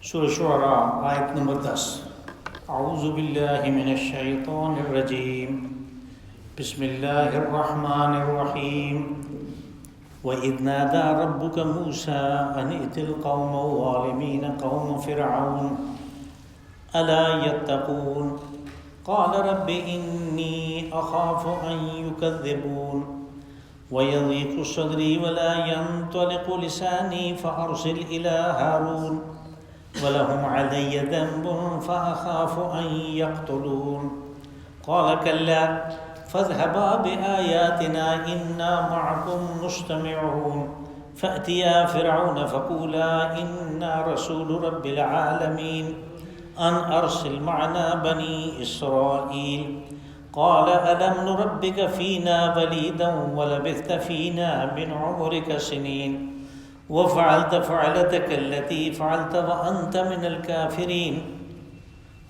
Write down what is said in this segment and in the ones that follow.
سورہ شعراء آیت نمبر 10۔ اعوذ باللہ من الشیطان الرجیم، بسم اللہ الرحمن الرحیم۔ وَإِذْ نَادَى رَبُّكَ مُوسَىٰ أَنِ ائْتِ الْقَوْمَ الظَّالِمِينَ قَوْمَ فِرْعَوْنَ أَلَا يَتَّقُونَ قَالَ رَبِّ إِنِّي أَخَافُ أَن يُكَذِّبُونِ وَيَضِيقُ صَدْرِي وَلَا يَنطَلِقُ لِسَانِي فَأَرْسِلْ إِلَىٰ هَارُونَ وَلَهُمْ عَلَيَّ ذَنبٌ فَأَخَافُ أَن يَقْتُلُونِ قَالَ كَلَّا فَاذْهَبَا بِآيَاتِنَا إِنَّا مَعَكُمْ مُسْتَمِعُونَ فَأْتِيَا فِرْعَوْنَ فَقُولَا إِنَّا رَسُولُ رَبِّ الْعَالَمِينَ أَنْ أَرْسِلْ مَعَنَا بَنِي إِسْرَائِيلَ قَالَ أَلَمْ نُرَبِّكَ فِينَا وَلِيدًا وَلَبِثْتَ فِينَا مِنْ عُمُرِكَ سِنِينَ وَفَعَلْتَ فَعْلَتَكَ الَّتِي فَعَلْتَ وَأَنْتَ مِنَ الْكَافِرِينَ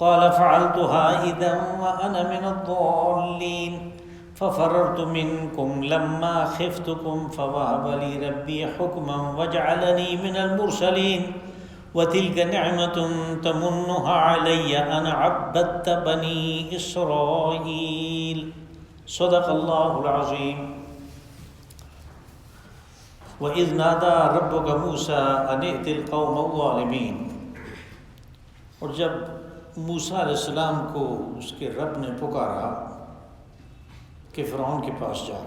قَالَ فَعَلْتُهَا إِذًا وَأَنَا مِنَ الضَّالِّينَ فَفَرَرْتُ مِنْكُمْ لَمَّا خِفْتُكُمْ فَوَهَبَ لِي رَبِّي حُكْمًا وَجَعَلَنِي مِنَ الْمُرْسَلِينَ وَتِلْكَ نِعْمَةٌ تَمُنُّهَا عَلَيَّ أَنْ عَبَّدتَّ بَنِي إِسْرَائِيلَ صدق اللہ العظیم۔ وَإِذْ نَادَى رَبُّكَ مُوسَىٰ أَنِ ائْتِ الْقَوْمَ الظَّالِمِينَ، اور جب موسیٰ علیہ السلام کو اس کے رب نے پکارا کہ فرعون کے پاس جاؤ،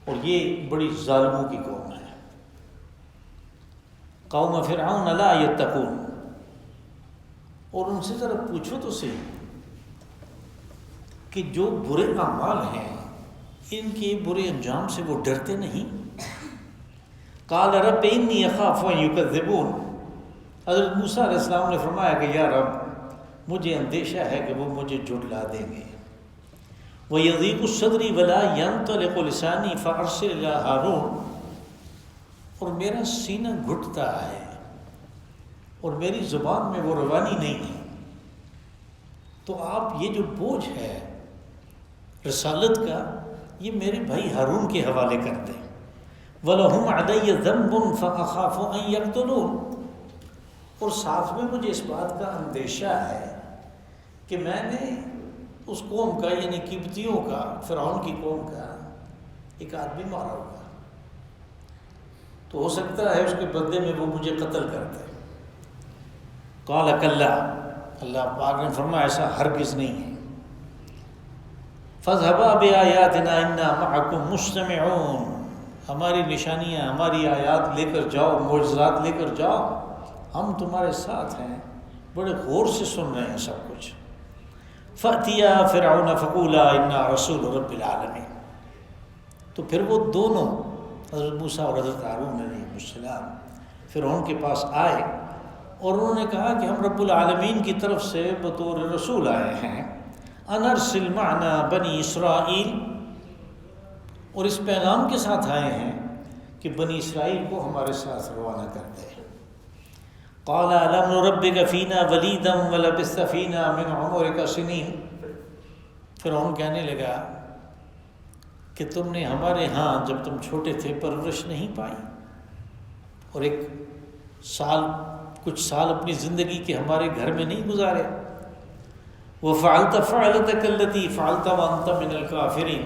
اور یہ بڑی ظالموں کی قوم ہے، قوم فرعون لا یتقون، اور ان سے ذرا پوچھو تو صحیح کہ جو برے اعمال ہیں ان کے برے انجام سے وہ ڈرتے نہیں۔ قال رب انی اخاف ان یکذبون، حضرت موسیٰ علیہ السلام نے فرمایا کہ یا رب مجھے اندیشہ ہے کہ وہ مجھے جھٹلا دیں گے۔ وَيَضِيقُ صَدْرِي وَلَا يَنطَلِقُ لِسَانِي فَأَرْسِلْ إِلَىٰ هَارُونَ، اور میرا سینہ گھٹتا ہے اور میری زبان میں وہ روانی نہیں ہے، تو آپ یہ جو بوجھ ہے رسالت کا یہ میرے بھائی ہارون کے حوالے کر دیں۔ وَلَهُمْ عَلَيَّ ذَنبٌ فَأَخَافُ أَن يَقْتُلُونِ، اور ساتھ میں مجھے اس بات کا اندیشہ ہے کہ میں نے اس قوم کا یعنی قبطیوں کا، فرعون کی قوم کا ایک آدمی مارا ہوگا، تو ہو سکتا ہے اس کے بدلے میں وہ مجھے قتل کر دے۔ قال کلا، اللہ پاک نے فرمایا ایسا ہرگز نہیں ہے۔ فَاذْهَبَا بِآيَاتِنَا إِنَّا مَعَكُمْ مُسْتَمِعُونَ، ہماری نشانیاں، ہماری آیات لے کر جاؤ، معجزات لے کر جاؤ، ہم تمہارے ساتھ ہیں، بڑے غور سے سن رہے ہیں سب کچھ۔ فَأْتِيَا فِرْعَوْنَ فَقُولَا إِنَّا رَسُولُ رَبِّ الْعَالَمِينَ، تو پھر وہ دونوں حضرت موسیٰ اور حضرت ہارون علیہ السلام فرعون کے پاس آئے اور انہوں نے کہا کہ ہم رب العالمین کی طرف سے بطور رسول آئے ہیں، ان ارسل معنا بنی اسرائیل، اور اس پیغام کے ساتھ آئے ہیں کہ بنی اسرائیل کو ہمارے ساتھ روانہ کر دے۔ قال الم نربک فینا ولیدا ولبثت فینا من عمرک سنین، فرعون کہنے لگا کہ تم نے ہمارے ہاں جب تم چھوٹے تھے پرورش نہیں پائی، اور ایک سال کچھ سال اپنی زندگی کے ہمارے گھر میں نہیں گزارے۔ وَفَعَلْتَ فَعْلَتَكَ الَّتِي فَعَلْتَ وَأَنْتَ مِنَ الْكَافِرِينَ،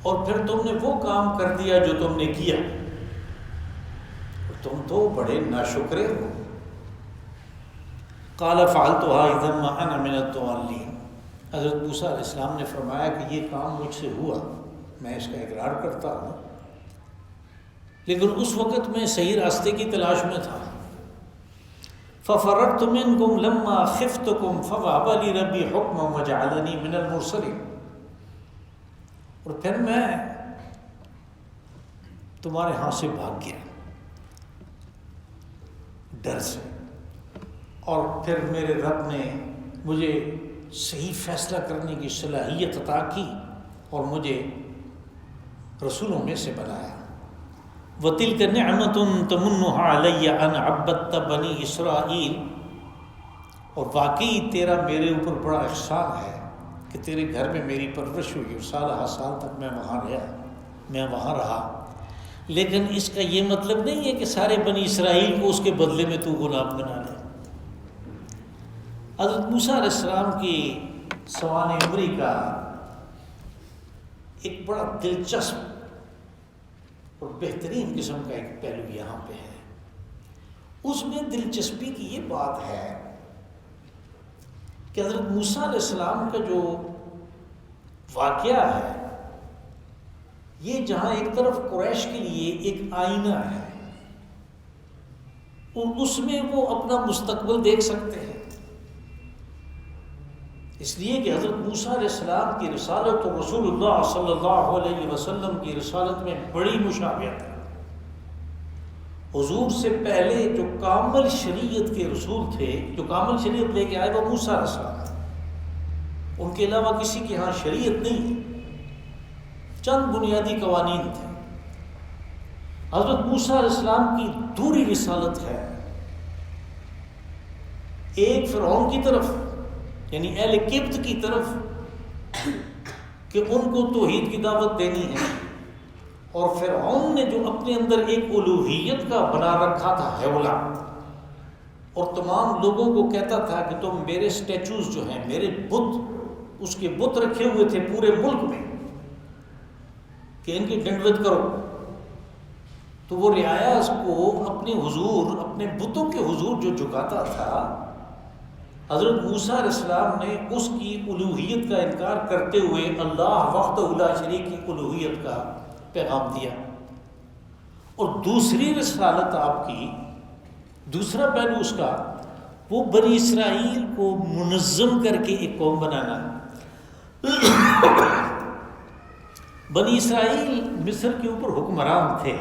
اور پھر تم نے وہ کام کر دیا جو تم نے کیا، اور تم تو بڑے ناشکرے ہو۔ قَالَ فَعَلْتُهَا إِذًا وَأَنَا مِنَ الضَّالِّينَ، حضرت موسیٰ علیہ السلام نے فرمایا کہ یہ کام مجھ سے ہوا، میں اس کا اقرار کرتا ہوں، لیکن اس وقت میں صحیح راستے کی تلاش میں تھا۔ فَفَرَرْتُ مِنْكُمْ لَمَّا خِفْتُكُمْ فَوَهَبَ لِي رَبِّي حُكْمًا وَجَعَلَنِي مِنَ الْمُرْسَلِينَ، اور پھر میں تمہارے ہاں سے بھاگ گیا ڈر سے، اور پھر میرے رب نے مجھے صحیح فیصلہ کرنے کی صلاحیت عطا کی اور مجھے رسولوں میں سے بنایا۔ وَتِلْكَ نِعْمَةٌ تَمُنُّهَا عَلَيَّ أَنْ عَبَّدتَّ بَنِي إِسْرَائِيلَ، اور واقعی تیرا میرے اوپر بڑا احسان ہے کہ تیرے گھر میں میری پرورش ہوئی اور سالہ سال تک میں وہاں رہا۔ لیکن اس کا یہ مطلب نہیں ہے کہ سارے بنی اسرائیل کو اس کے بدلے میں تو غلام بنا لے۔ حضرت موسیٰ علیہ السلام کی سوانح عمری کا ایک بڑا دلچسپ اور بہترین قسم کا ایک پہلو یہاں پہ ہے۔ اس میں دلچسپی کی یہ بات ہے کہ حضرت موسیٰ علیہ السلام کا جو واقعہ ہے، یہ جہاں ایک طرف قریش کے لیے ایک آئینہ ہے، اور اس میں وہ اپنا مستقبل دیکھ سکتے ہیں، اس لیے کہ حضرت موسیٰ علیہ السلام کی رسالت اور رسول اللہ صلی اللہ علیہ وسلم کی رسالت میں بڑی مشابہت ہے۔ حضور سے پہلے جو کامل شریعت کے رسول تھے، جو کامل شریعت لے کے آئے، وہ موسیٰ علیہ السلام، ان کے علاوہ کسی کے ہاں شریعت نہیں ہے، چند بنیادی قوانین تھے۔ حضرت موسیٰ علیہ السلام کی دوسری رسالت ہے، ایک فرعون کی طرف، یعنی اہل قبط کی طرف، کہ ان کو توحید کی دعوت دینی ہے، اور فرعون نے جو اپنے اندر ایک الوہیت کا بنا رکھا تھا حیولہ، اور تمام لوگوں کو کہتا تھا کہ تم میرے سٹیچوز جو ہیں، میرے بت، اس کے بت رکھے ہوئے تھے پورے ملک میں، کہ ان کی ڈنڈوت کرو، تو وہ رعایا کو اپنے حضور، اپنے بتوں کے حضور جو جھکاتا تھا، حضرت موسیٰ علیہ السلام نے اس کی الوہیت کا انکار کرتے ہوئے اللہ وحدہ لا شریک کی الوہیت کا پیغام دیا۔ اور دوسری رسالت آپ کی، دوسرا پہلو اس کا، وہ بنی اسرائیل کو منظم کر کے ایک قوم بنانا۔ بنی اسرائیل مصر کے اوپر حکمران تھے،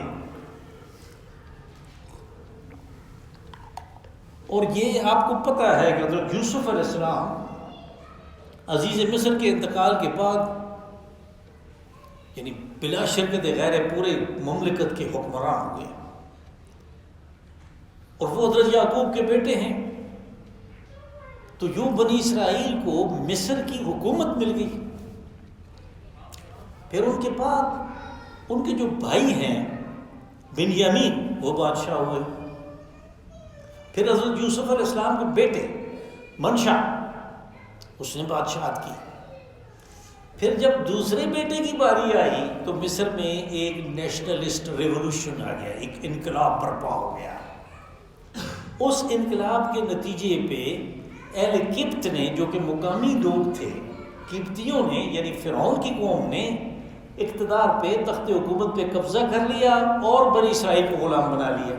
اور یہ آپ کو پتہ ہے کہ حضرت یوسف علیہ السلام عزیز مصر کے انتقال کے بعد، یعنی بلا شرکت غیر پورے مملکت کے حکمران ہوئے، اور وہ حضرت یعقوب کے بیٹے ہیں، تو یوں بنی اسرائیل کو مصر کی حکومت مل گئی۔ پھر ان کے بعد ان کے جو بھائی ہیں بنیامین، وہ بادشاہ ہوئے۔ پھر حضرت یوسف علیہ السلام کے بیٹے منشا، اس نے بادشاہت کی۔ پھر جب دوسرے بیٹے کی باری آئی تو مصر میں ایک نیشنلسٹ ریولوشن آ گیا، ایک انقلاب برپا ہو گیا۔ اس انقلاب کے نتیجے پہ اہل قبط نے، جو کہ مقامی لوگ تھے، قبطیوں نے، یعنی فرعون کی قوم نے اقتدار پہ، تخت حکومت پہ قبضہ کر لیا اور بنی اسرائیل کو غلام بنا لیا۔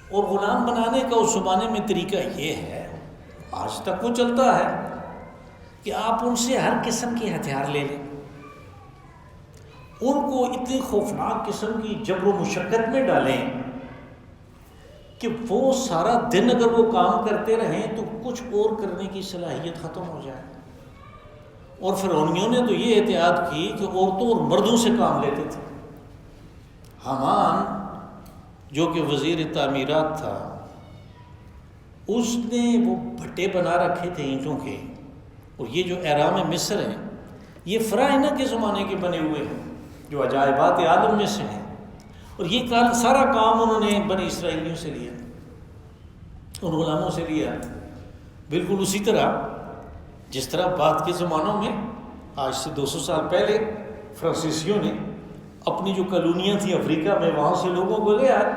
اور غلام بنانے کا اس زمانے میں طریقہ یہ ہے، آج تک وہ چلتا ہے، کہ آپ ان سے ہر قسم کے ہتھیار لے لیں، ان کو اتنی خوفناک قسم کی جبر و مشقت میں ڈالیں کہ وہ سارا دن اگر وہ کام کرتے رہیں تو کچھ اور کرنے کی صلاحیت ختم ہو جائے۔ اور فرعونیوں نے تو یہ احتیاط کی کہ عورتوں اور مردوں سے کام لیتے تھے۔ حامان جو کہ وزیر تعمیرات تھا، اس نے وہ بھٹے بنا رکھے تھے اینٹوں کے، اور یہ جو احرام مصر ہیں، یہ فرعونیہ کے زمانے کے بنے ہوئے ہیں، جو عجائبات عالم میں سے ہیں، اور یہ سارا کام انہوں نے بنی اسرائیلیوں سے لیا، ان غلاموں سے لیا۔ بالکل اسی طرح جس طرح بعد کے زمانوں میں، آج سے 200 سال پہلے، فرانسیسیوں نے اپنی جو کالونیاں تھیں افریقہ میں، وہاں سے لوگوں کو لے آئے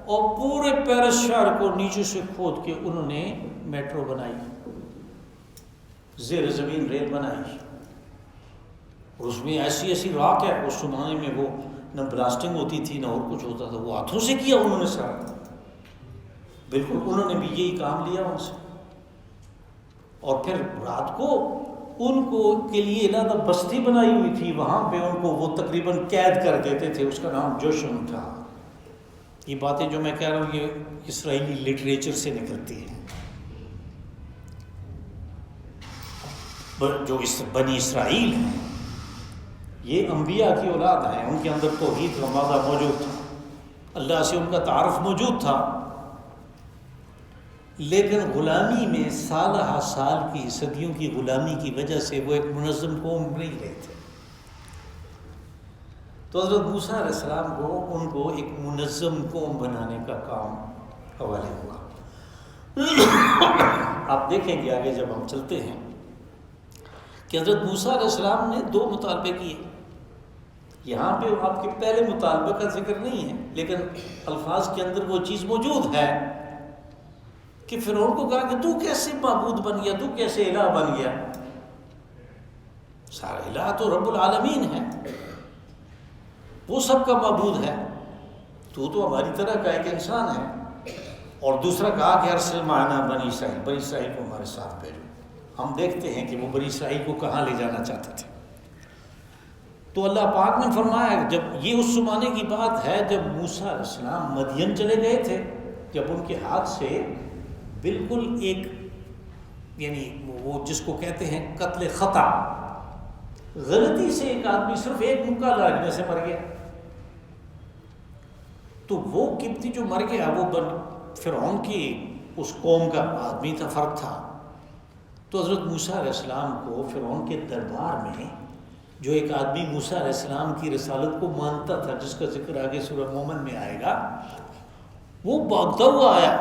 اور پورے پیرس شہر کو نیچے سے کھود کے انہوں نے میٹرو بنائی، زیر زمین ریل بنائی، اور اس میں ایسی ایسی راک ہے، اس زمانے میں وہ نہ بلاسٹنگ ہوتی تھی نہ اور کچھ ہوتا تھا، وہ ہاتھوں سے کیا انہوں نے سارا۔ بالکل انہوں نے بھی یہی کام لیا ان سے، اور پھر رات کو ان کو کے لیے علیحدہ بستی بنائی ہوئی تھی، وہاں پہ ان کو وہ تقریباً قید کر دیتے تھے، اس کا نام جوشن تھا۔ یہ باتیں جو میں کہہ رہا ہوں یہ اسرائیلی لٹریچر سے نکلتی ہیں۔ جو بنی اسرائیل ہیں یہ انبیاء کی اولاد ہیں، ان کے اندر توحید کا مادہ موجود تھا، اللہ سے ان کا تعارف موجود تھا، لیکن غلامی میں سالہ سال کی، صدیوں کی غلامی کی وجہ سے وہ ایک منظم قوم نہیں رہے تھے۔ تو حضرت موسیٰ علیہ السلام کو ان کو ایک منظم قوم بنانے کا کام حوالے ہوا۔ آپ دیکھیں گے آگے جب ہم چلتے ہیں کہ حضرت موسیٰ علیہ السلام نے 2 مطالبے کیے۔ یہاں پہ آپ کے پہلے مطالبے کا ذکر نہیں ہے، لیکن الفاظ کے اندر وہ چیز موجود ہے کہ فرعون کو کہا کہ تو کیسے معبود بن گیا، تو کیسے الہ بن گیا؟ سارا الہ تو رب العالمین ہے، وہ سب کا معبود ہے، تو ہماری طرح کا ایک انسان ہے۔ اور دوسرا کہا کہ ارسل معنا بنی اسرائیل کو ہمارے ساتھ بھیجو۔ ہم دیکھتے ہیں کہ وہ بنی اسرائیل کو کہاں لے جانا چاہتے تھے۔ تو اللہ پاک نے فرمایا، جب یہ اس زمانے کی بات ہے جب موسیٰ علیہ السلام مدین چلے گئے تھے، جب ان کے ہاتھ سے بالکل ایک یعنی وہ جس کو کہتے ہیں قتل خطا، غلطی سے ایک آدمی صرف ایک مکہ لگنے سے مر گیا، تو وہ قبطی جو مر گیا وہ فرعون کی اس قوم کا آدمی تھا، فرد تھا۔ تو حضرت موسیٰ علیہ السلام کو فرعون کے دربار میں جو ایک آدمی موسیٰ علیہ السلام کی رسالت کو مانتا تھا، جس کا ذکر آگے سورہ مومن میں آئے گا، وہ بھاگتا ہوا آیا۔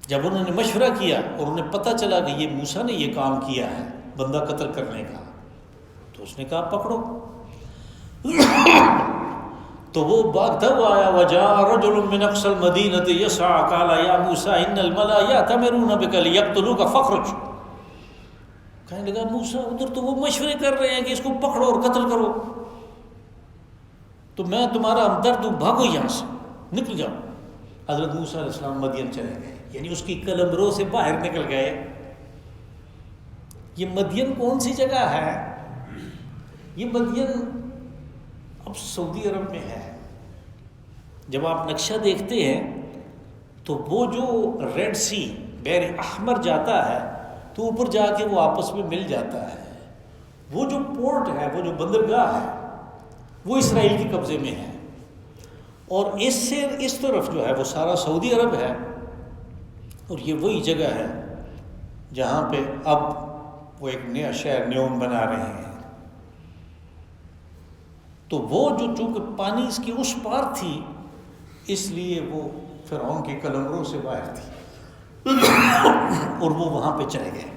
جب انہوں نے مشورہ کیا اور انہیں پتہ چلا کہ یہ موسیٰ نے یہ کام کیا ہے بندہ قتل کرنے کا، تو اس نے کہا پکڑو۔ تو وہ بھاگتا ہوا آیا، وَجَاءَ رَجُلٌ مِّنْ أَقْصَى الْمَدِينَةِ يَسْعَىٰ قَالَ يَا مُوسَىٰ إِنَّ الْمَلَأَ يَأْتَمِرُونَ بِكَ لِيَقْتُلُوكَ فَاخْرُجْ۔ کہنے لگا موسیٰ ادھر تو وہ مشورے کر رہے ہیں کہ اس کو پکڑو اور قتل کرو، تو میں تمہارا ہمدرد ہوں، بھاگو یہاں سے، نکل جاؤ۔ حضرت موسیٰ علیہ السلام مدین چلے گئے، یعنی اس کی قلمرو سے باہر نکل گئے۔ یہ مدین کون سی جگہ ہے؟ یہ مدین اب سعودی عرب میں ہے۔ جب آپ نقشہ دیکھتے ہیں تو وہ جو ریڈ سی بحر احمر جاتا ہے تو اوپر جا کے وہ آپس میں مل جاتا ہے۔ وہ جو پورٹ ہے، وہ جو بندرگاہ ہے، وہ اسرائیل کے قبضے میں ہے، اور اس سے اس طرف جو ہے وہ سارا سعودی عرب ہے، اور یہ وہی جگہ ہے جہاں پہ اب وہ ایک نیا شہر نیوم بنا رہے ہیں۔ تو وہ جو چونکہ پانی اس کی اس پار تھی، اس لیے وہ فرعون کے قلمرو سے باہر تھی، اور وہ وہاں پہ چلے گئے۔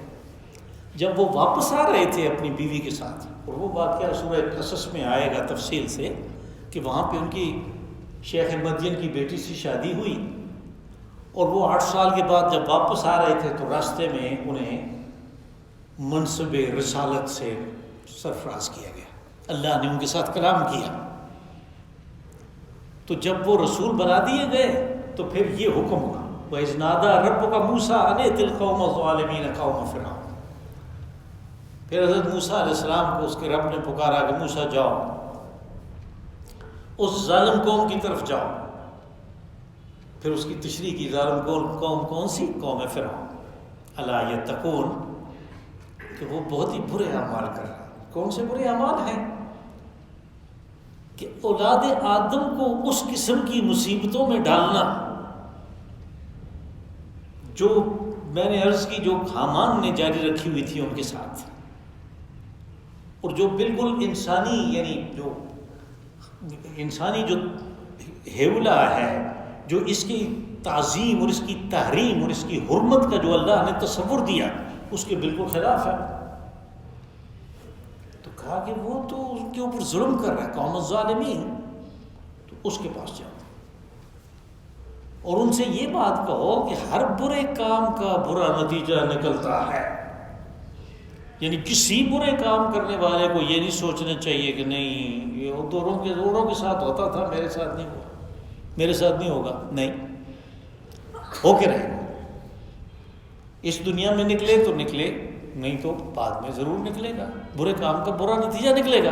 جب وہ واپس آ رہے تھے اپنی بیوی کے ساتھ، اور وہ واقعہ سورہ قصص میں آئے گا تفصیل سے کہ وہاں پہ ان کی شیخ مدین کی بیٹی سے شادی ہوئی، اور وہ 8 سال کے بعد جب واپس آ رہے تھے تو راستے میں انہیں منصب رسالت سے سرفراز کیا گیا، اللہ نے ان کے ساتھ کلام کیا۔ تو جب وہ رسول بنا دیے گئے تو پھر یہ حکم ہوا، وَإِذْ نَادَىٰ رَبُّكَ مُوسَىٰ أَنِ ائْتِ الْقَوْمَ الظَّالِمِينَ قَوْمَ فِرْعَوْنَ۔ پھر حضرت موسیٰ علیہ السلام کو اس کے رب نے پکارا کہ موسیٰ جاؤ، اس ظالم قوم کی طرف جاؤ۔ پھر اس کی تشریح کی، ظالم قوم کون سی؟ قوم فرعون۔ الا یتقون، کہ وہ بہت ہی برے اعمال کر رہا ہے۔ کون سے برے اعمال ہیں؟ کہ اولاد آدم کو اس قسم کی مصیبتوں میں ڈالنا جو میں نے عرض کی، جو حامان نے جاری رکھی ہوئی تھی ان کے ساتھ، اور جو بالکل انسانی یعنی جو انسانی جو ہیولا ہے، جو اس کی تعظیم اور اس کی تحریم اور اس کی حرمت کا جو اللہ نے تصور دیا، اس کے بالکل خلاف ہے۔ تو کہا کہ وہ تو ان کے اوپر ظلم کر رہا ہے، قوم الظالمین، تو اس کے پاس جاؤ اور ان سے یہ بات کہو کہ ہر برے کام کا برا نتیجہ نکلتا ہے۔ یعنی کسی برے کام کرنے والے کو یہ نہیں سوچنا چاہیے کہ نہیں یہ دوروں کے ساتھ ہوتا تھا، میرے ساتھ نہیں ہوا، میرے ساتھ نہیں ہوگا، نہیں، ہو کے رہے گا۔ اس دنیا میں نکلے تو نکلے، نہیں تو بعد میں ضرور نکلے گا، برے کام کا برا نتیجہ نکلے گا۔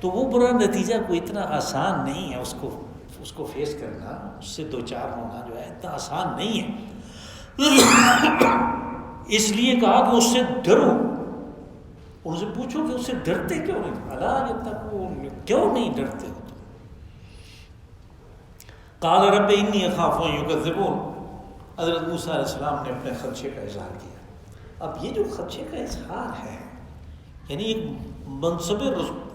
تو وہ برا نتیجہ کوئی اتنا آسان نہیں ہے، اس کو فیس کرنا، اس سے دو چار ہونا جو ہے اتنا آسان نہیں ہے۔ اس لیے کہا کہ اس سے ڈرو، ان سے پوچھو کہ اس سے ڈرتے کیوں نہیں، اللہ جب تک وہ کیوں نہیں ڈرتے ہو تم؟ قال رب انی اخاف ان یکذبون۔ حضرت موسیٰ علیہ السلام نے اپنے خدشے کا اظہار کیا۔ اب یہ جو خدشے کا اظہار ہے، یعنی ایک منصب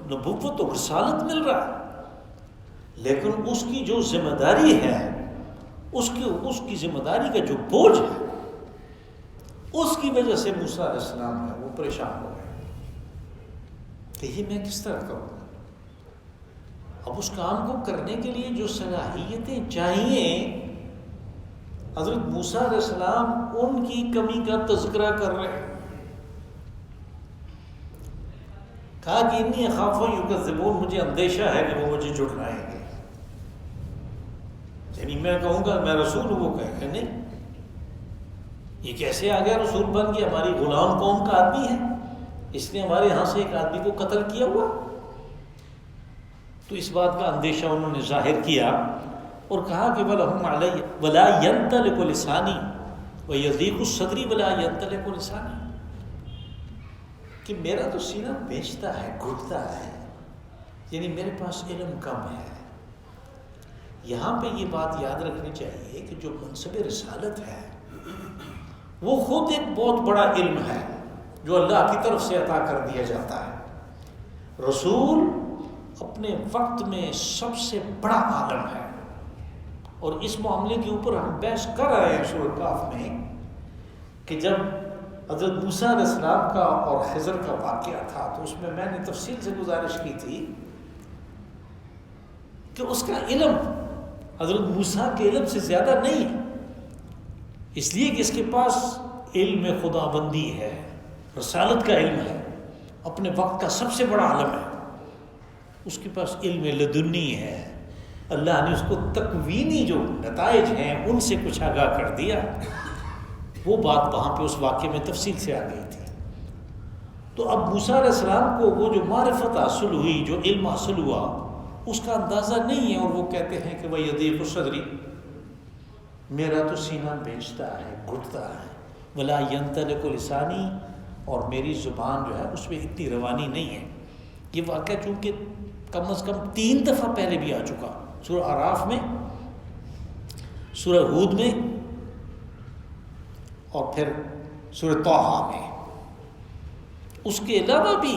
نبوت و رسالت مل رہا ہے، لیکن اس کی جو ذمہ داری ہے، اس کی ذمہ داری کا جو بوجھ ہے، اس کی وجہ سے موسیٰ علیہ السلام ہے وہ پریشان ہو گئے کہ یہ میں کس طرح کروں. اب اس کام کو کرنے کے لیے جو صلاحیتیں چاہیے، حضرت موسیٰ علیہ السلام ان کی کمی کا تذکرہ کر رہے ہیں. کہا کہ انی اخاف ان یکذبون، مجھے اندیشہ ہے کہ وہ مجھے جھٹلائیں گے. یعنی میں کہوں گا میں رسول ہوں، وہ کہیں گے نہیں یہ کیسے آ گیا رسول بن گیا، ہماری غلام قوم کا آدمی ہے، اس نے ہمارے یہاں سے ایک آدمی کو قتل کیا ہوا. تو اس بات کا اندیشہ انہوں نے ظاہر کیا اور کہا کہ وَلَهُمْ عَلَيَّ وَلَا يَنْطَلِقُ لِسَانِي وَيَضِيقُ صَدْرِي وَلَا يَنْطَلِقُ لِسَانِي، کہ میرا تو سینہ بیچتا ہے، گھٹتا ہے، یعنی میرے پاس علم کم ہے. یہاں پہ یہ بات یاد رکھنی چاہیے کہ جو منصب رسالت ہے وہ خود ایک بہت بڑا علم ہے جو اللہ کی طرف سے عطا کر دیا جاتا ہے. رسول اپنے وقت میں سب سے بڑا عالم ہے، اور اس معاملے کے اوپر ہم بحث کر رہے ہیں سورہ کہف میں کہ جب حضرت موسیٰ علیہ السلام کا اور خضر کا واقعہ تھا تو اس میں نے تفصیل سے گزارش کی تھی کہ اس کا علم حضرت موسیٰ کے علم سے زیادہ نہیں ہے، اس لیے کہ اس کے پاس علم خدا بندی ہے، رسالت کا علم ہے، اپنے وقت کا سب سے بڑا عالم ہے. اس کے پاس علم لدنی ہے، اللہ نے اس کو تکوینی جو نتائج ہیں ان سے کچھ آگاہ کر دیا. وہ بات وہاں پہ اس واقعے میں تفصیل سے آ گئی تھی. تو اب موسیٰ علیہ السلام کو وہ جو معرفت حاصل ہوئی، جو علم حاصل ہوا، اس کا اندازہ نہیں ہے، اور وہ کہتے ہیں کہ وَيَضِيقُ صَدْرِي، میرا تو سینہ بیچتا ہے، گھٹتا ہے، وَلَا يَنْطَلِقُ لِسَانِي، اور میری زبان جو ہے اس میں اتنی روانی نہیں ہے. یہ واقعہ چونکہ کم از کم 3 دفعہ پہلے بھی آ چکا، سورہ اعراف میں، سورہ ہود میں، اور پھر سورہ طٰہٰ میں. اس کے علاوہ بھی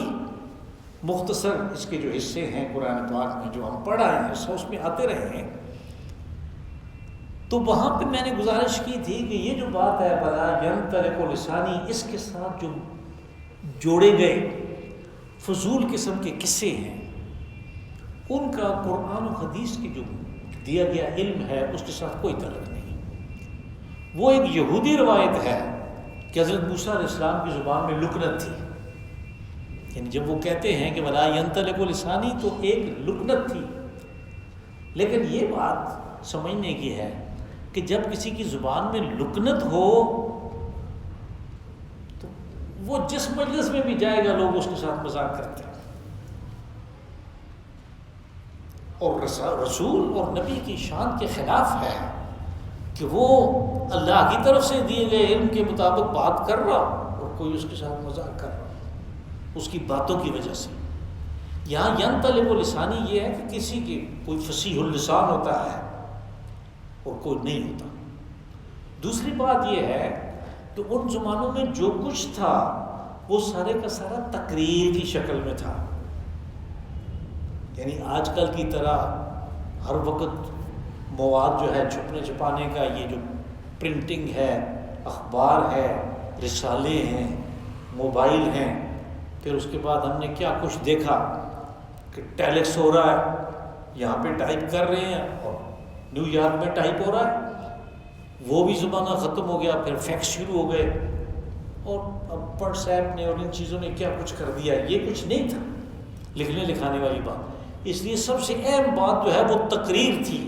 مختصر اس کے جو حصے ہیں قرآن پاک میں جو ہم پڑھ آئے ہیں سو اس میں آتے رہے ہیں. تو وہاں پہ میں نے گزارش کی تھی کہ یہ جو بات ہے بلا ینطلق لسانی، اس کے ساتھ جو جوڑے گئے فضول قسم کے قصے ہیں ان کا قرآن و حدیث کی جو دیا گیا علم ہے اس کے ساتھ کوئی تعلق نہیں. وہ ایک یہودی روایت ہے کہ حضرت موسیٰ علیہ السلام کی زبان میں لکنت تھی، یعنی جب وہ کہتے ہیں کہ ولا ینطلق لسانی تو ایک لکنت تھی. لیکن یہ بات سمجھنے کی ہے کہ جب کسی کی زبان میں لکنت ہو تو وہ جس مجلس میں بھی جائے گا لوگ اس کے ساتھ مذاق کرتے ہیں. اور رسول اور نبی کی شان کے خلاف ہے کہ وہ اللہ کی طرف سے دیے گئے علم کے مطابق بات کر رہا اور کوئی اس کے ساتھ مذاق کر رہا اس کی باتوں کی وجہ سے. یہاں ینطلق لسانی یہ ہے کہ کسی کی کوئی فصیح اللسان ہوتا ہے اور کوئی نہیں ہوتا. دوسری بات یہ ہے کہ ان زمانوں میں جو کچھ تھا وہ سارے کا سارا تقریر کی شکل میں تھا. یعنی آج کل کی طرح ہر وقت مواد جو ہے چھپنے چھپانے کا یہ جو پرنٹنگ ہے، اخبار ہے، رسالے ہیں، موبائل ہیں، پھر اس کے بعد ہم نے کیا کچھ دیکھا کہ ٹیلیکس ہو رہا ہے، یہاں پہ ٹائپ کر رہے ہیں اور نیو یارک میں ٹائپ ہو رہا ہے. وہ بھی زمانہ ختم ہو گیا، پھر فیکس شروع ہو گئے، اور اب واٹس ایپ نے اور ان چیزوں نے کیا کچھ کر دیا. یہ کچھ نہیں تھا لکھنے لکھانے والی بات. اس لیے سب سے اہم بات جو ہے وہ تقریر تھی.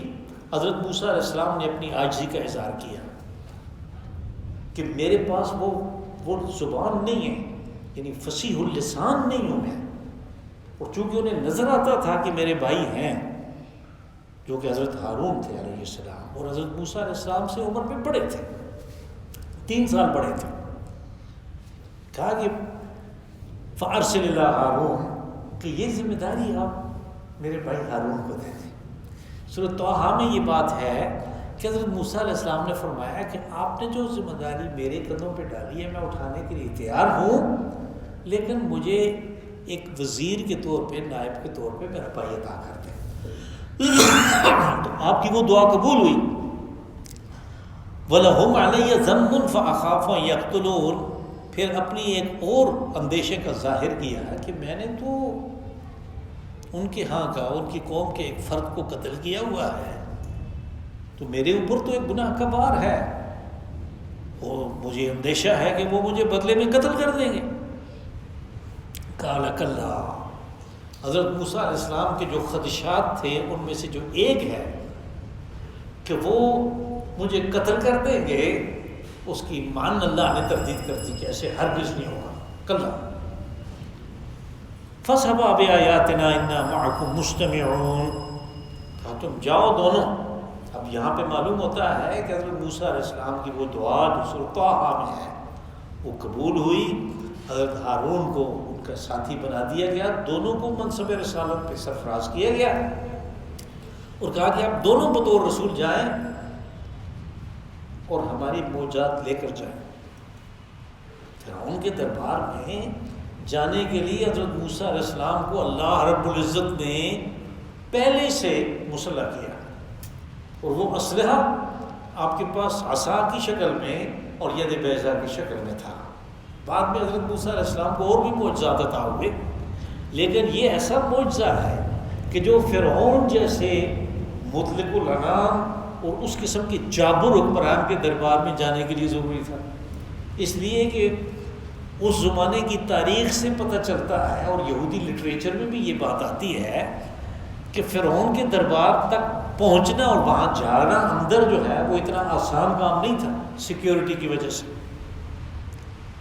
حضرت موسیٰ علیہ السلام نے اپنی عاجزی کا اظہار کیا کہ میرے پاس وہ زبان نہیں ہے، یعنی فصیح اللسان نہیں ہوں میں. اور چونکہ انہیں نظر آتا تھا کہ میرے بھائی ہیں جو کہ حضرت ہارون تھے علیہ السلام، اور حضرت موسیٰ علیہ السلام سے عمر میں بڑے تھے، 3 سال بڑے تھے. کہا کہ فارسل الی ہارون، کہ یہ ذمہ داری آپ میرے بھائی ہارون کو دے دیں. سورۃ طٰہٰ میں یہ بات ہے کہ حضرت موسیٰ علیہ السلام نے فرمایا کہ آپ نے جو ذمہ داری میرے قدموں پہ ڈالی ہے میں اٹھانے کے لیے تیار ہوں، لیکن مجھے ایک وزیر کے طور پہ، نائب کے طور پہ میرا بھائی عطا کر دیں۔ تو آپ کی وہ دعا قبول ہوئی۔ وَلَهُمْ عَلَيَّ ذَنبٌ فَأَخَافُ أَن يَقْتُلُونِ، پھر اپنی ایک اور اندیشے کا ظاہر کیا کہ میں نے تو ان کے ہاں کا، ان کی قوم کے ایک فرد کو قتل کیا ہوا ہے، تو میرے اوپر تو ایک گناہ کا بار ہے، وہ مجھے اندیشہ ہے کہ وہ مجھے بدلے میں قتل کر دیں گے۔ قال کلا، حضرت موسیٰ علیہ السلام کے جو خدشات تھے ان میں سے جو ایک ہے کہ وہ مجھے قتل کر دیں گے، اس کی مان اللہ نے تردید کر دی کہ ایسے ہرگز نہیں ہوگا۔ کلا فَاذْهَبَا بِآيَاتِنَا إِنَّا مَعَكُمْ مُسْتَمِعُونَ، کہا تم جاؤ دونوں۔ اب یہاں پہ معلوم ہوتا ہے کہ حضرت موسیٰ علیہ السلام کی وہ دعا جو سورۃ طٰہٰ میں ہے وہ قبول ہوئی۔ حضرت ہارون کو ان کا ساتھی بنا دیا گیا، دونوں کو منصب رسالت پہ سرفراز کیا گیا اور کہا کہ آپ دونوں بطور رسول جائیں اور ہماری معجزات لے کر جائیں۔ فرعون کے دربار میں جانے کے لیے حضرت موسیٰ علیہ السلام کو اللہ رب العزت نے پہلے سے مسلح کیا، اور وہ اسلحہ آپ کے پاس عصا کی شکل میں اور ید بیضا کی شکل میں تھا۔ بعد میں حضرت موسیٰ علیہ السلام کو اور بھی معجزات عطا ہوئے، لیکن یہ ایسا معجزہ ہے کہ جو فرعون جیسے مطلق العنان اور اس قسم کے جابر حکمران کے دربار میں جانے کے لیے ضروری تھا، اس لیے کہ اس زمانے کی تاریخ سے پتہ چلتا ہے اور یہودی لٹریچر میں بھی یہ بات آتی ہے کہ فرعون کے دربار تک پہنچنا اور وہاں جانا اندر جو ہے وہ اتنا آسان کام نہیں تھا سیکیورٹی کی وجہ سے۔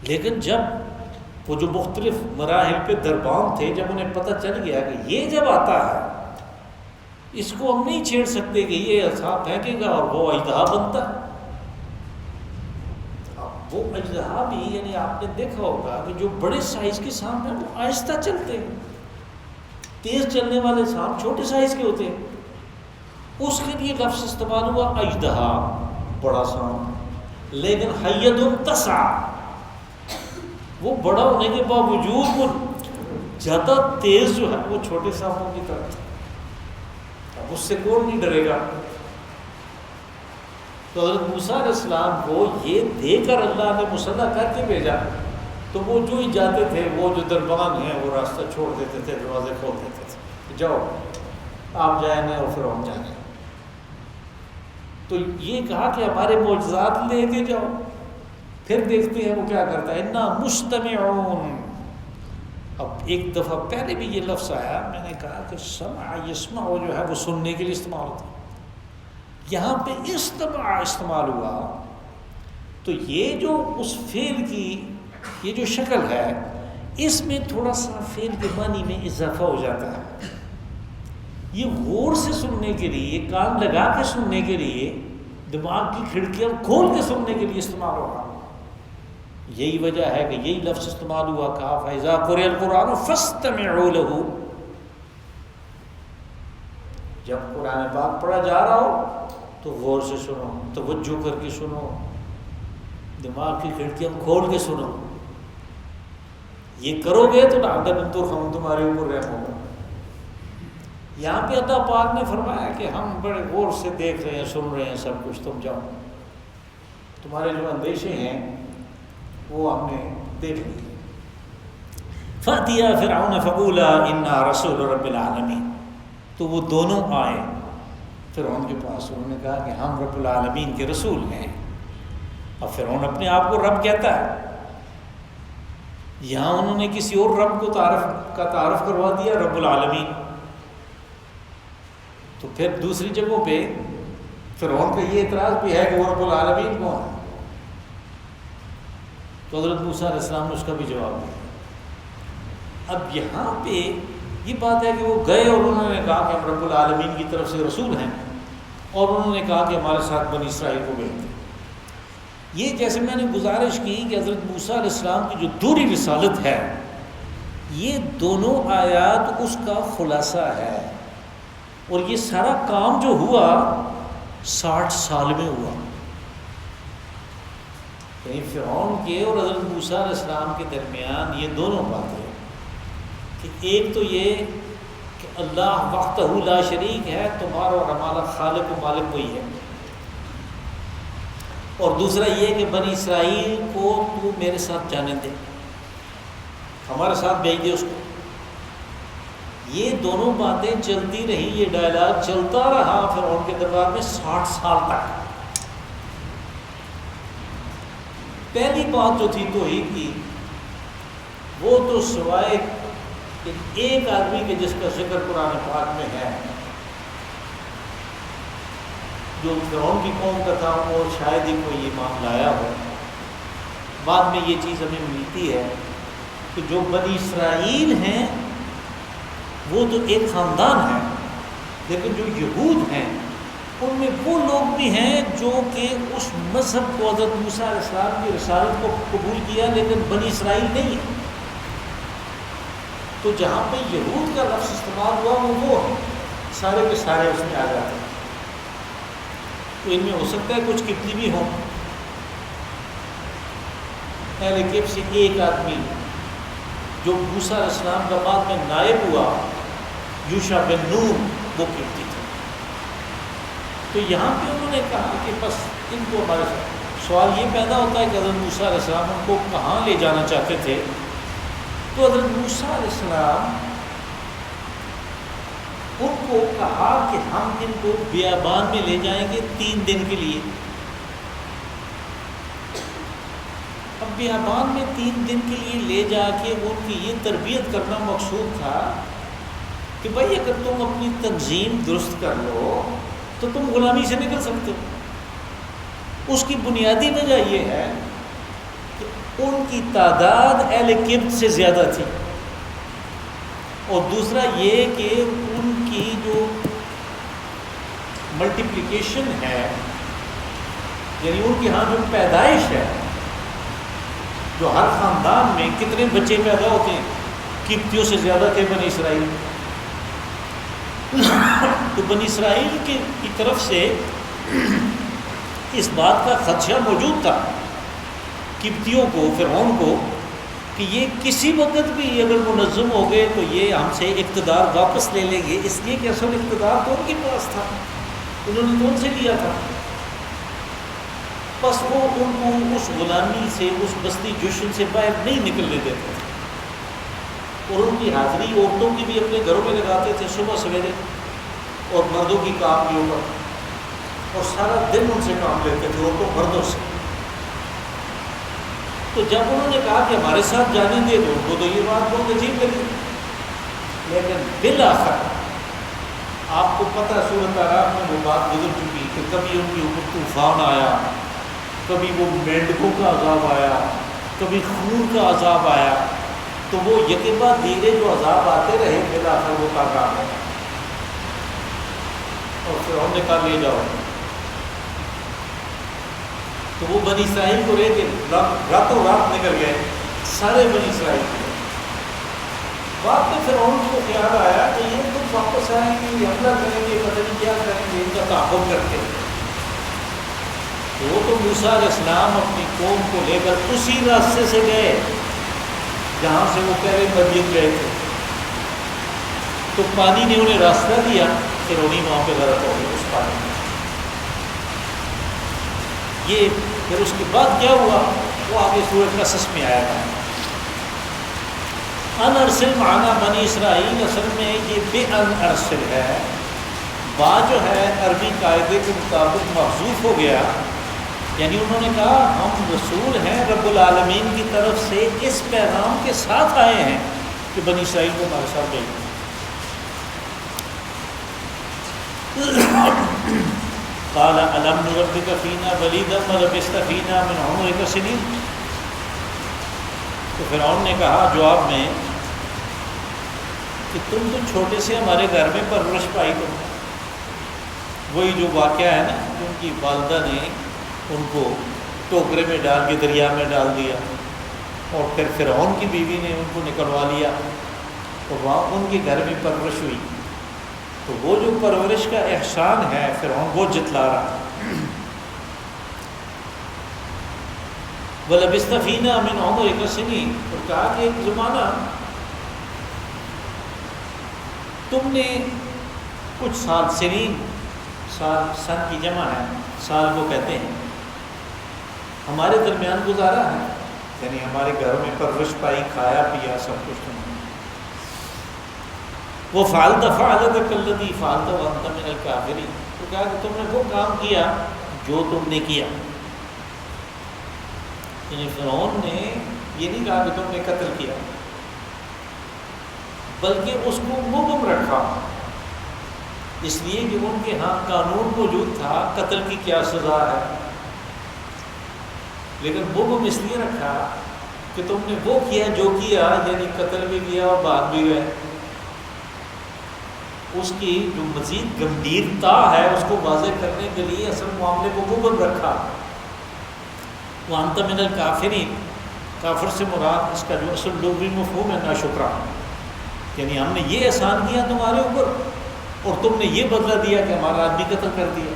لیکن جب وہ جو مختلف مراحل پہ دربان تھے، جب انہیں پتہ چل گیا کہ یہ جب آتا ہے اس کو ہم نہیں چھیڑ سکتے کہ یہ عصا پھینکے گا اور وہ اژدہا بنتا ہے۔ اب وہ اژدہا بھی، یعنی آپ نے دیکھا ہوگا کہ جو بڑے سائز کے سانپ ہیں وہ آہستہ چلتے ہیں، تیز چلنے والے سانپ چھوٹے سائز کے ہوتے ہیں۔ اس کے لیے لفظ استعمال ہوا اژدہا، بڑا سانپ، لیکن حیۃ تسعی، وہ بڑا ہونے کے باوجود وہ زیادہ تیز جو ہے وہ چھوٹے سانپوں کی طرح، اب اس سے کون نہیں ڈرے گا۔ تو حضرت موسیٰ علیہ السلام کو یہ دے کر اللہ نے مسلح کر کے بھیجا، تو وہ جو ہی جاتے تھے، وہ جو دربان ہیں وہ راستہ چھوڑ دیتے تھے، دروازے کھول دیتے تھے، جاؤ آپ جائیں گے اور فرعون جائیں گے۔ تو یہ کہا کہ ہمارے معجزات لے کے جاؤ، پھر دیکھتے ہیں وہ کیا کرتا ہے۔ انا مستمعون، اب ایک دفعہ پہلے بھی یہ لفظ آیا، میں نے کہا کہ سمع یسمع جو ہے وہ سننے کے لیے استعمال ہوتا ہے، یہاں پہ استماع استعمال ہوا، تو یہ جو اس فعل کی یہ جو شکل ہے اس میں تھوڑا سا فعل کے معنی میں اضافہ ہو جاتا ہے۔ یہ غور سے سننے کے لیے، کان لگا کے سننے کے لیے، دماغ کی کھڑکیاں کھول کے سننے کے لیے استعمال ہوگا۔ یہی وجہ ہے کہ یہی لفظ استعمال ہوا، کہا فَإِذَا قُرِئَ الْقُرْآنُ فَاسْتَمِعُوا لَهُ، جب قرآن پاک پڑھا جا رہا ہو تو غور سے سنو، توجہ کر کے سنو، دماغ کی کھڑکیاں کھول کے سنو۔ یہ کرو گے تو لعلکم ترحمون، تمہارے اوپر رحم ہوگا۔ یہاں پہ اللہ پاک نے فرمایا کہ ہم بڑے غور سے دیکھ رہے ہیں، سن رہے ہیں سب کچھ، تم جاؤ، تمہارے جو اندیشے ہیں وہ ہم نے دیکھ لیے۔ فَأْتِيَا فِرْعَوْنَ فَقُولَا إِنَّا رَسُولُ رَبِّ الْعَالَمِينَ، تو وہ دونوں آئے فرعون کے پاس، انہوں نے کہا کہ ہم رب العالمین کے رسول ہیں۔ اب فرعون اپنے آپ کو رب کہتا ہے، یہاں انہوں نے کسی اور رب کو تعارف کروا دیا، رب العالمین۔ تو پھر دوسری جگہوں پہ فرعون کا یہ اعتراض بھی ہے کہ وہ رب العالمین کون ہے، تو حضرت موسیٰ علیہ السلام نے اس کا بھی جواب دیا۔ اب یہاں پہ یہ بات ہے کہ وہ گئے اور انہوں نے کہا کہ ہم رب العالمین کی طرف سے رسول ہیں، اور انہوں نے کہا کہ ہمارے ساتھ بنی اسرائیل کو بھیج دیں۔ یہ جیسے میں نے گزارش کی کہ حضرت موسیٰ علیہ السلام کی جو دوری رسالت ہے، یہ دونوں آیات اس کا خلاصہ ہے، اور یہ سارا کام جو ہوا 60 سال میں ہوا، یعنی فرعون کے اور حضرت موسیٰ علیہ السلام کے درمیان یہ دونوں باتیں کہ ایک تو یہ کہ اللہ وحدہ لا شریک ہے، تمہارا اور ہمارا خالق و مالک وہی ہے، اور دوسرا یہ کہ بنی اسرائیل کو تو میرے ساتھ جانے دے، ہمارے ساتھ بھیج دے اس کو۔ یہ دونوں باتیں چلتی رہی، یہ ڈائلاگ چلتا رہا فرعون کے دربار میں 60 سال تک۔ پہلی بات جو تھی توحید کی، وہ تو سوائے ایک آدمی کے جس کا ذکر قرآن پاک میں ہے، جو فرعون کی قوم کا تھا، اور شاید ہی کوئی ایمان لایا ہو۔ بعد میں یہ چیز ہمیں ملتی ہے کہ جو بنی اسرائیل ہیں وہ تو ایک خاندان ہے، لیکن جو یہود ہیں ان میں وہ لوگ بھی ہیں جو کہ اس مذہب کو، حضرت موسیٰ علیہ السلام کی رسالت کو قبول کیا، لیکن بنی اسرائیل نہیں ہے۔ تو جہاں پہ یہود کا لفظ استعمال ہوا وہ ہے، سارے کے سارے اس میں آ جاتے ہیں۔ تو ان میں ہو سکتا ہے کچھ قبطی بھی ہوں، اہل کیف سے ایک آدمی جو موسیٰ علیہ السلام کا بعد میں نائب ہوا، یوشع بن نون، وہ قبطی تھا۔ تو یہاں پہ انہوں نے کہا کہ بس ان کو ہمارے سوال یہ پیدا ہوتا ہے کہ حضرت موسیٰ علیہ السلام ان کو کہاں لے جانا چاہتے تھے؟ تو حضرت موسیٰ علیہ السلام ان کو کہا کہ ہم ان کو بیابان میں لے جائیں گے 3 دن کے لیے۔ اب بیابان میں 3 دن کے لیے لے جا کے ان کی یہ تربیت کرنا مقصود تھا کہ بھائی اگر تم اپنی تنظیم درست کر لو تو تم غلامی سے نکل سکتے ہو۔ اس کی بنیادی وجہ یہ ہے کہ ان کی تعداد اہل قبط سے زیادہ تھی، اور دوسرا یہ کہ ان کی جو ملٹیپلیکیشن ہے، یعنی ان کے ہاں جو پیدائش ہے، جو ہر خاندان میں کتنے بچے پیدا ہوتے ہیں، قبطیوں سے زیادہ تھے بنی اسرائیل۔ تو بنی اسرائیل کی طرف سے اس بات کا خدشہ موجود تھا قبطیوں کو، فرعون کو، کہ یہ کسی وقت بھی اگر منظم ہو گئے تو یہ ہم سے اقتدار واپس لے لیں گے، اس لیے کہ اصل اقتدار تو ان کے پاس تھا، انہوں نے تو ان سے لیا تھا۔ بس وہ ان کو اس غلامی سے، اس بستی جشن سے باہر نہیں نکلنے دیتے تھے، اور ان کی حاضری عورتوں کی بھی اپنے گھروں میں لگاتے تھے صبح سویرے، اور مردوں کی کام کے اوپر، اور سارا دن ان سے کام لیتے تھے، عورتوں مردوں سے۔ تو جب انہوں نے کہا کہ ہمارے ساتھ جانے دے دو، ان کو تو یہ بات بہت عجیب لگی، لیکن بالآخر آپ کو پتہ سورۃ اعراف میں وہ بات گزر چکی کہ کبھی ان کے اوپر طوفان آیا، کبھی وہ مینڈکوں کا عذاب آیا، کبھی خون کا عذاب آیا، تو وہ یکے بعد دیگرے جو عذاب آتے رہے، بالآخر وہ ناکام ہے، اور فرعون نے کہا لے جاؤ۔ تو وہ بنی اسرائیل کو لے کے راتوں رات نکل گئے، سارے بنی اسرائیل۔ بعد میں فرعون کو خیال آیا کہ یہ تو واپس آئیں گے، یہ حملہ کریں گے، پتہ نہیں کیا کریں گے، ان کا تعاقب کرتے۔ تو وہ تو موسیٰ علیہ السلام اپنی قوم کو لے کر اسی راستے سے گئے جہاں سے وہ پہلے مدین گئے تھے، تو پانی نے انہیں راستہ دیا، فرعونی وہاں پہ غرق ہو گئے اس پانی میں۔ یہ پھر اس کے بعد کیا ہوا وہ آگے سورۃ قصص میں آیا تھا۔ ان ارسل معنا بنی اسرائیل، اصل میں یہ بے ان ارسل ہے، با جو ہے عربی قاعدے کے مطابق محذوف ہو گیا، یعنی انہوں نے کہا ہم رسول ہیں رب العالمین کی طرف سے، اس پیغام کے ساتھ آئے ہیں کہ بنی اسرائیل کو ہمارے ساتھ بھیجو۔ قال الم نربک فینا ولیدا ولبثت فینا من عمرک سنین۔ تو فرعون نے کہا جواب میں کہ تم تو چھوٹے سے ہمارے گھر میں پرورش پائی، تم وہی جو واقعہ ہے نا، ان کی والدہ نے ان کو ٹوکرے میں ڈال کے دریا میں ڈال دیا، اور پھر فرعون کی بیوی نے ان کو نکلوا لیا، اور وہاں ان کے گھر میں پرورش ہوئی۔ تو وہ جو پرورش کا احسان ہے فرعون وہ جتلا رہا۔ وَلَبِثْتَ فِينَا مِنْ عُمُرِكَ سِنِينَ، اور کہا کہ ایک زمانہ تم نے کچھ سال، سنین سال، سن کی جمع ہے، سال کو کہتے ہیں، ہمارے درمیان گزارا ہے، یعنی ہمارے گھر میں پرورش پائی، کھایا پیا سب کچھ تم نے. وہ فعلت فعلتک الذی فعلت وانت من الکافرین، تو کہا کہ تم نے وہ کام کیا جو تم نے کیا. یعنی فرعون نے یہ نہیں کہا کہ تم نے قتل کیا، بلکہ اس کو مبہم رکھا، اس لیے کہ ان کے ہاں قانون موجود تھا قتل کی کیا سزا ہے، لیکن مبہم اس لیے رکھا کہ تم نے وہ کیا جو کیا، یعنی قتل بھی کیا اور بھاگ بھی گئے. اس کی جو مزید گمبھیرتا ہے اس کو واضح کرنے کے لیے اصل معاملے کو مبہم رکھا. وانت من الکافرین، کافر سے مراد اس کا جو اصل لغوی مفہوم ہے ناشکرا، یعنی ہم نے یہ احسان کیا تمہارے اوپر اور تم نے یہ بدلہ دیا کہ ہمارا آدمی قتل کر دیا.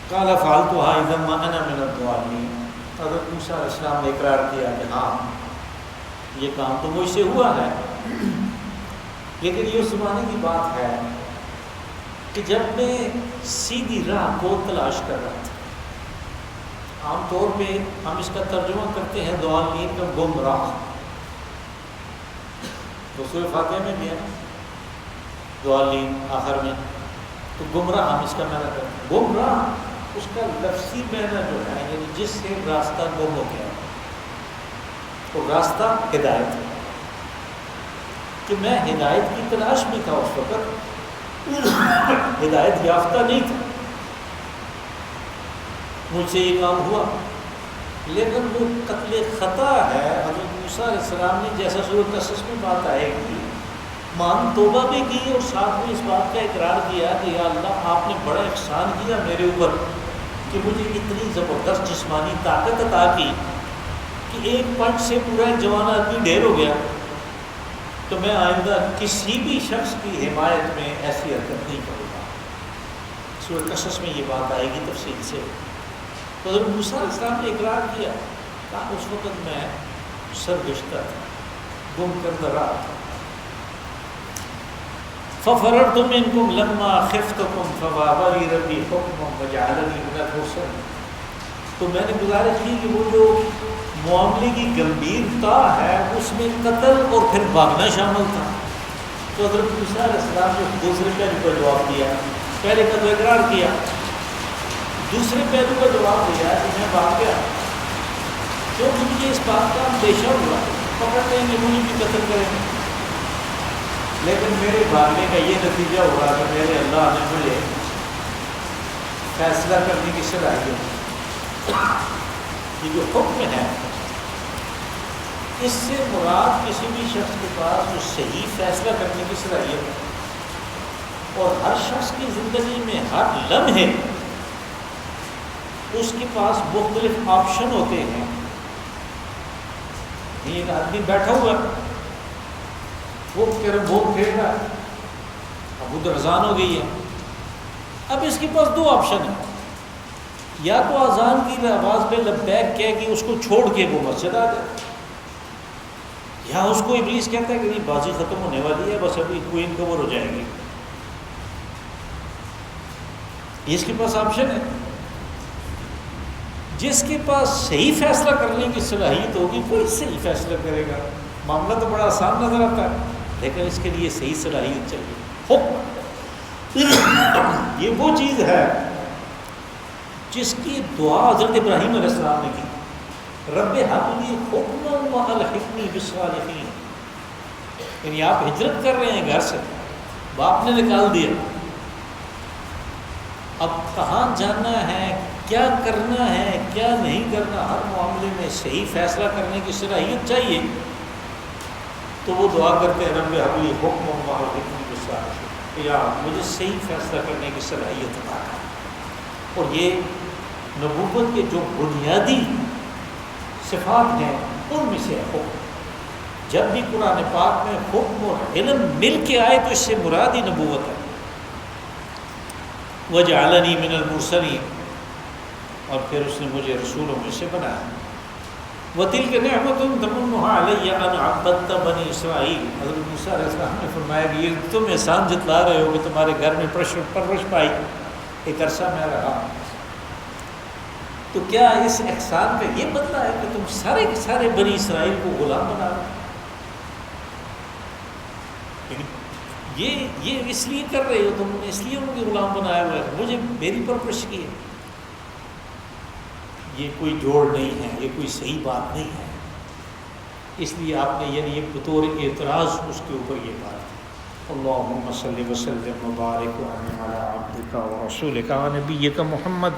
قال فعلتها اذا ما انا من الضالین، حضرت موسیٰ علیہ السلام نے اقرار کیا کہ ہاں یہ کام تو مجھ سے ہوا ہے، لیکن یہ اس زمانے کی بات ہے کہ جب میں سیدھی راہ کو تلاش کر رہا تھا. عام طور پہ ہم اس کا ترجمہ کرتے ہیں ضالین کا گمراہ، تو سورہ فاتحہ میں بھی ہے ضالین آخر میں، تو گمراہ ہم اس کا معنی کرتے ہیں. گمراہ اس کا لفظی معنی جو ہے یعنی جس سے راستہ گم ہو گیا، تو راستہ ہدایت ہے، کہ میں ہدایت کی تلاش میں تھا اس وقت، ہدایت یافتہ نہیں تھا، مجھ سے یہ کام ہوا. لیکن وہ قتل خطا ہے. حضرت موسیٰ علیہ السلام نے جیسا سورۃ قصص میں بات آئے گی مان توبہ بھی کی اور ساتھ میں اس بات کا اقرار کیا کہ یا اللہ آپ نے بڑا احسان کیا میرے اوپر کہ مجھے اتنی زبردست جسمانی طاقت عطا کی کہ ایک پنچ سے پورا ایک جوان آدمی ڈھیر ہو گیا، تو میں آئندہ کسی بھی شخص کی حمایت میں ایسی حرکت نہیں کروں گا. سورۃ قصص میں یہ بات آئے گی تفصیل سے. تو حضرت موسیٰ علیہ السلام نے اقرار کیا، کہا اس وقت میں سرگشتہ تھا، گم کردہ رہا تھا. فَفَرَرْتُ مِنْكُمْ لَمَّا خِفْتُكُمْ فَوَهَبَ لِي رَبِّي حُكْمًا وَجَعَلَنِي مِنَ الْمُرْسَلِينَ. تو میں نے گزارش کی کہ وہ جو معاملے کی گمبھیرتا ہے اس میں قتل اور پھر بھاگنا شامل تھا. تو حضرت موسیٰ علیہ السلام نے دوسرے پہلو کا جواب دیا. پہلے کا تو اقرار کیا، دوسرے پہلو کا جواب دیا کہ میں بھاگ گیا کیونکہ مجھے اس بات کا اندیشہ ہوا پکڑ لیں گے، مجھے بھی قتل کریں گے. لیکن میرے بھاگنے کا یہ نتیجہ ہوا کہ میرے اللہ نے مجھے فیصلہ کرنے کی صلاحیت، یہ جو حکم ہے اس سے مراد کسی بھی شخص کے پاس جو صحیح فیصلہ کرنے کی صلاحیت ہے. اور ہر شخص کی زندگی میں ہر لمحے اس کے پاس مختلف آپشن ہوتے ہیں. ایک آدمی بیٹھا ہوا وہ کیرم بورڈ کھیل رہا ہے، اب ادھر اذان ہو گئی ہے، اب اس کے پاس دو آپشن ہیں، یا تو اذان کی آواز پہ لبیک کہہ کے اس کو چھوڑ کے وہ مسجد آ جائے، یا اس کو ابلیس کہتا ہے کہ نہیں بازی ختم ہونے والی ہے، بس ابھی کوئن کور ہو جائے گی. اس کے پاس آپشن ہے. جس کے پاس صحیح فیصلہ کرنے کی صلاحیت ہوگی وہی صحیح فیصلہ کرے گا. معاملہ تو بڑا آسان نظر آتا ہے لیکن اس کے لیے صحیح صلاحیت چاہیے. حکم یہ وہ چیز ہے جس کی دعا حضرت ابراہیم علیہ السلام نے کی، رب ہب لی حکما والحقنی بالصالحین. یعنی آپ ہجرت کر رہے ہیں گھر سے، باپ نے نکال دیا، اب کہاں جانا ہے، کیا کرنا ہے، کیا نہیں کرنا، ہر معاملے میں صحیح فیصلہ کرنے کی صلاحیت چاہیے. تو وہ دعا کرتے ہیں رب ہب لی حکما والحقنی بالصالحین، یا مجھے صحیح فیصلہ کرنے کی صلاحیت عطا کر. اور یہ نبوت کے جو بنیادی صفات ہیں ان میں سے حکم. جب بھی قرآن پاک میں حکم اور علم مل کے آئے تو اس سے مراد ہی نبوت ہے. وَجَعَلَنِي مِنَ الْمُرْسَلِينَ، اور پھر اس نے مجھے رسولوں میں سے بنایا. وَتِلْكَ نِعْمَةٌ تَمُنُّهَا عَلَيَّ أَنْ عَبَّدْتَ بَنِي اسرائیل۔ حضرت موسیٰ علیہ السلام نے فرمایا کہ یہ تم احسان جتلا رہے ہو کہ تمہارے گھر میں پرورش پائی، ایک عرصہ میں رہا، تو کیا اس احسان کا یہ بدلہ ہے کہ تم سارے کے سارے بنی اسرائیل کو غلام بنا رہے ہو؟ یہ اس لیے کر رہے ہو، تم نے اس لیے ان کے غلام بنایا ہوا ہے، مجھے میری پرورش کی ہے۔ یہ کوئی جوڑ نہیں ہے، یہ کوئی صحیح بات نہیں ہے، اس لیے آپ نے یعنی یہ بطور اعتراض اس کے اوپر یہ بات ہے۔ اللہم صلی وسلم وبارک وانعم علی عبدک ورسولک ونبیک محمد